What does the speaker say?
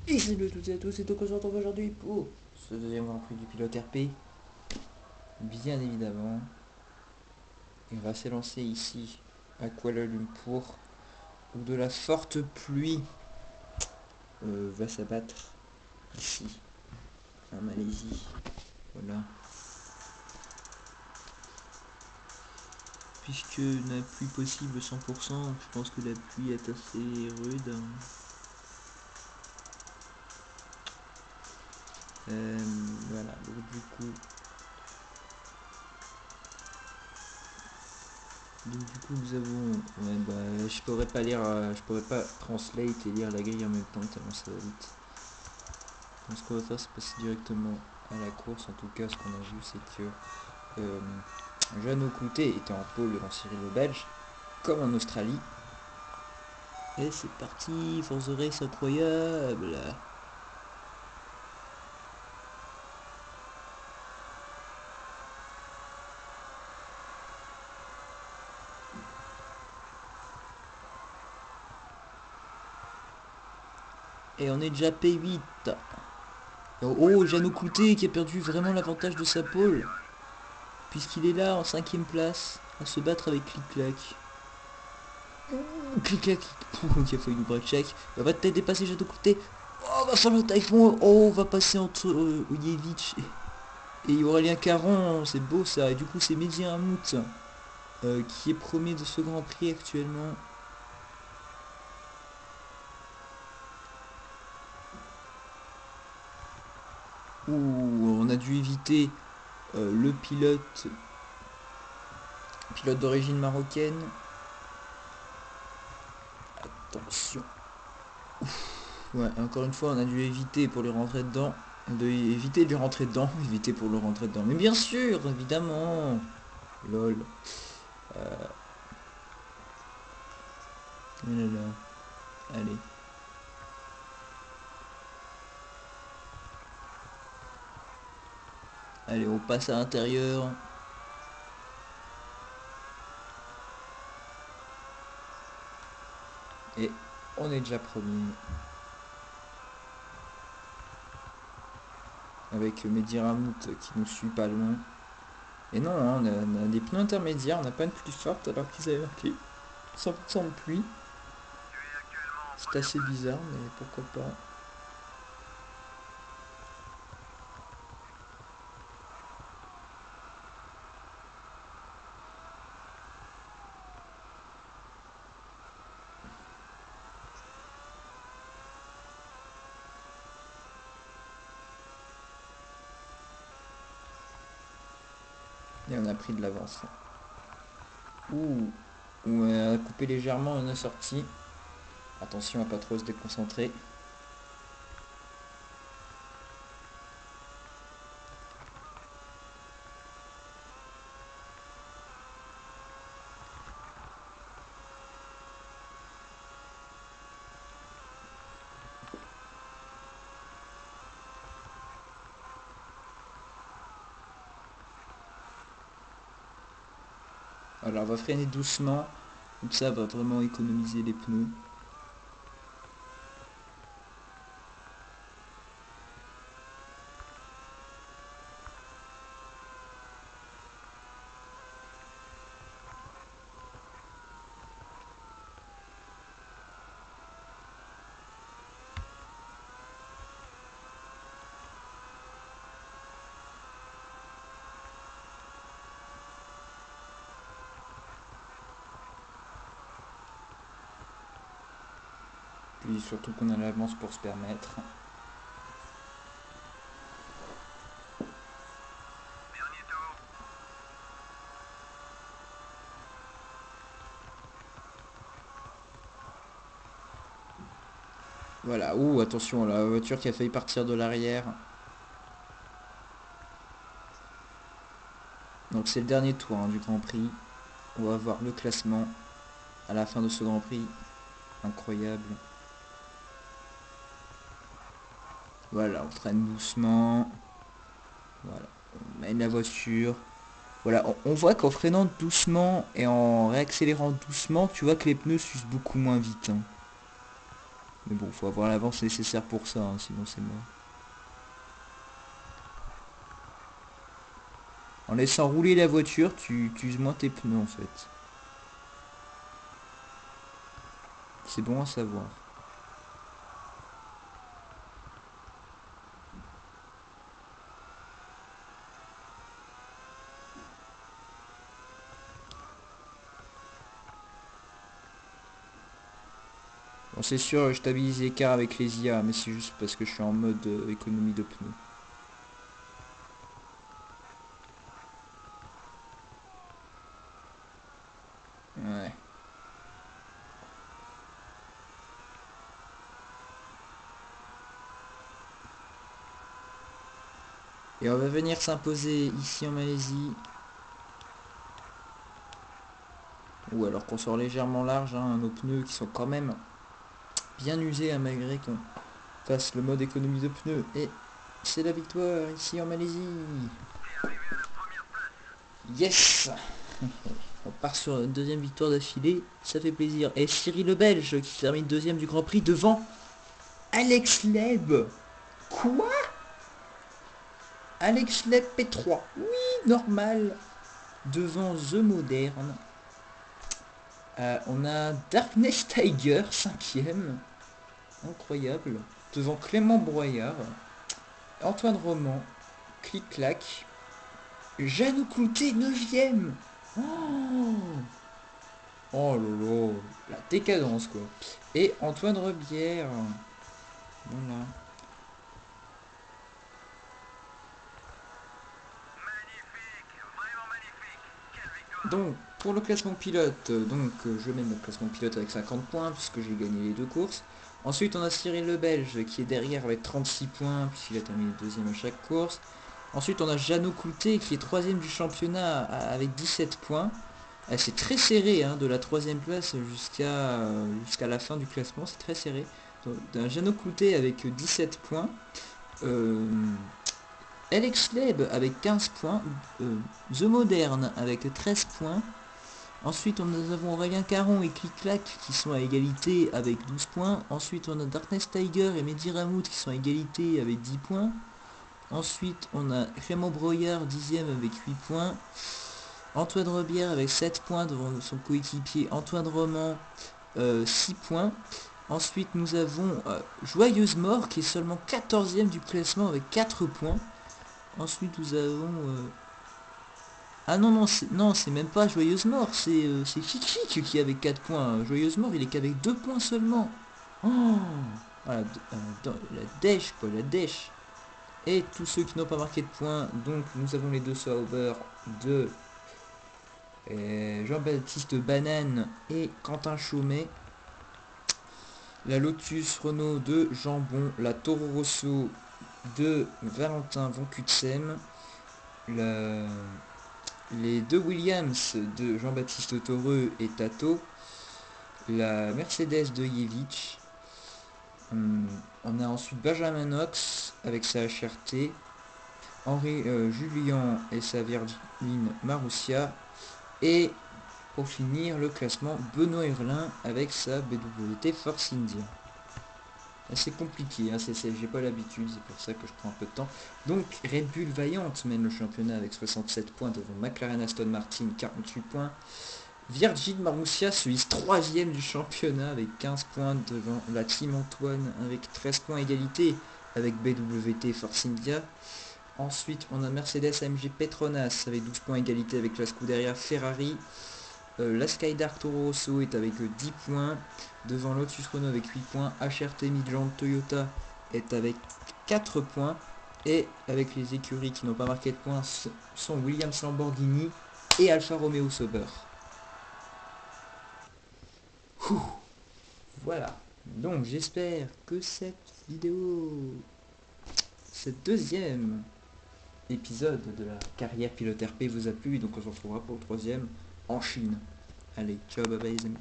Et salut à toutes et à tous, et donc on se retrouve aujourd'hui pour ce deuxième Grand Prix du pilote RP, bien évidemment. Et on va s'élancer ici à Kuala Lumpur, où de la forte pluie va s'abattre ici, en Malaisie. Voilà. Puisque la pluie possible 100%, je pense que la pluie est assez rude. Voilà, donc du coup nous avons, ouais, bah, je pourrais pas lire, je pourrais pas translate et lire la grille en même temps tellement ça va vite. Donc ce qu'on va faire, c'est passer directement à la course. En tout cas, ce qu'on a vu, c'est que euh, Jeannot Coutet était en pôle devant Cyril le Belge, comme en Australie. Et c'est parti, Force Race incroyable. Et on est déjà P8. Oh, Jeannot Coutet qui a perdu vraiment l'avantage de sa pole, puisqu'il est là en 5ème place, à se battre avec Clic-Clac. Clic-Clac qui a failli nous break check. Il va peut-être dépasser Jeannot Coutet. Oh, va faire le typhon. Oh, on va passer entre Ojevich et Aurélien Caron, c'est beau ça. Et du coup, c'est Mehdi Hamout qui est premier de ce Grand Prix actuellement. Ouh, on a dû éviter le pilote d'origine marocaine. Attention. Ouais, encore une fois, on a dû éviter pour lui rentrer dedans. Éviter de lui rentrer dedans. Éviter pour le rentrer dedans. Mais bien sûr, évidemment. Lol. Oh là là. Allez. Allez, on passe à l'intérieur. Et on est déjà premier. Avec Mehdi Ramout qui nous suit pas loin. Et non, hein, on a des pneus intermédiaires, on n'a pas une pluie forte alors qu'ils avaient marqué 100% de pluie. C'est assez bizarre, mais pourquoi pas. Et on a pris de l'avance. Ouh, on a coupé légèrement, on a sorti. Attention à pas trop se déconcentrer. Alors on va freiner doucement, comme ça va vraiment économiser les pneus. Puis surtout qu'on a l'avance pour se permettre. Voilà, ouh, attention, la voiture qui a failli partir de l'arrière. Donc c'est le dernier tour hein, du Grand Prix. On va voir le classement à la fin de ce Grand Prix. Incroyable. Voilà, on freine doucement. Voilà, on mène la voiture. Voilà, on voit qu'en freinant doucement et en réaccélérant doucement, tu vois que les pneus s'usent beaucoup moins vite, hein. Mais bon, faut avoir l'avance nécessaire pour ça, hein, sinon c'est mort. En laissant rouler la voiture, tu uses moins tes pneus en fait. C'est bon à savoir. Bon, c'est sûr, je stabilise l'écart avec les IA, mais c'est juste parce que je suis en mode économie de pneus. Ouais. Et on va venir s'imposer ici en Malaisie. Ou alors qu'on sort légèrement large, hein, nos pneus qui sont quand même bien usés, hein, malgré qu'on fasse le mode économie de pneus. Et c'est la victoire ici en Malaisie. Yes. On part sur une deuxième victoire d'affilée, ça fait plaisir. Et Cyril le Belge qui termine deuxième du Grand Prix devant Alex Leb. Quoi? Alex Leb P3. Oui, normal. Devant The Modern. On a Darkness Tiger, cinquième. Incroyable. Devant Clément Broyard. Antoine Roman. Clic-clac. Jeannot Clouté, neuvième. Oh, oh lolo, la décadence quoi. Et Antoine Rebière. Voilà. Donc, pour le classement pilote, je mène le classement pilote avec 50 points, puisque j'ai gagné les deux courses. Ensuite, on a Cyril le Belge, qui est derrière avec 36 points, puisqu'il a terminé deuxième à chaque course. Ensuite, on a Jeannot Clouté, qui est troisième du championnat, avec 17 points. C'est très serré, hein, de la troisième place jusqu'à la fin du classement, c'est très serré. Donc, un Jeannot Clouté avec 17 points. Euh, Alex Leb avec 15 points, The Modern avec 13 points. Ensuite, nous avons Aurélien Caron et Clic-Clac qui sont à égalité avec 12 points. Ensuite, on a Darkness Tiger et Mehdi Ramoud qui sont à égalité avec 10 points. Ensuite, on a Clément Broyard 10ème avec 8 points. Antoine Rebière avec 7 points devant son coéquipier Antoine Roman 6 points. Ensuite, nous avons Joyeuse Mort qui est seulement 14ème du classement avec 4 points. Ensuite, nous avons... Ah non, non, c'est même pas Joyeuse Mort, c'est Chic qui est avec 4 points. Joyeuse Mort, il est qu'avec 2 points seulement. Oh, voilà, la dèche, quoi, la dèche. Et tous ceux qui n'ont pas marqué de points, donc nous avons les deux Sauber de Jean-Baptiste Banane et Quentin Chaumet. La Lotus Renault de Jambon, la Toro Rosso de Valentin Von Kutsem, les deux Williams de Jean-Baptiste Toreux et Tato, la Mercedes de Yevich. On a ensuite Benjamin Knox avec sa HRT, Henri Julien et sa Virgin Marussia, et pour finir le classement Benoît Hurlin avec sa BWT Force India. C'est compliqué, hein, j'ai pas l'habitude, c'est pour ça que je prends un peu de temps. Donc Red Bull Vaillante mène le championnat avec 67 points devant McLaren Aston Martin 48 points. Virgin Marussia se hisse 3ème du championnat avec 15 points devant la Team Antoine avec 13 points égalité avec BWT Force India. Ensuite on a Mercedes AMG Petronas avec 12 points égalité avec la Scuderia Ferrari. La Skydark Toro Rosso est avec 10 points, devant Lotus Renault avec 8 points, HRT Midland Toyota est avec 4 points, et avec les écuries qui n'ont pas marqué de points sont Williams Lamborghini et Alfa Romeo Sauber. Voilà, donc j'espère que cette deuxième épisode de la carrière pilote RP vous a plu, donc on se retrouvera pour le troisième en Chine. Allez, ciao, bye bye les amis.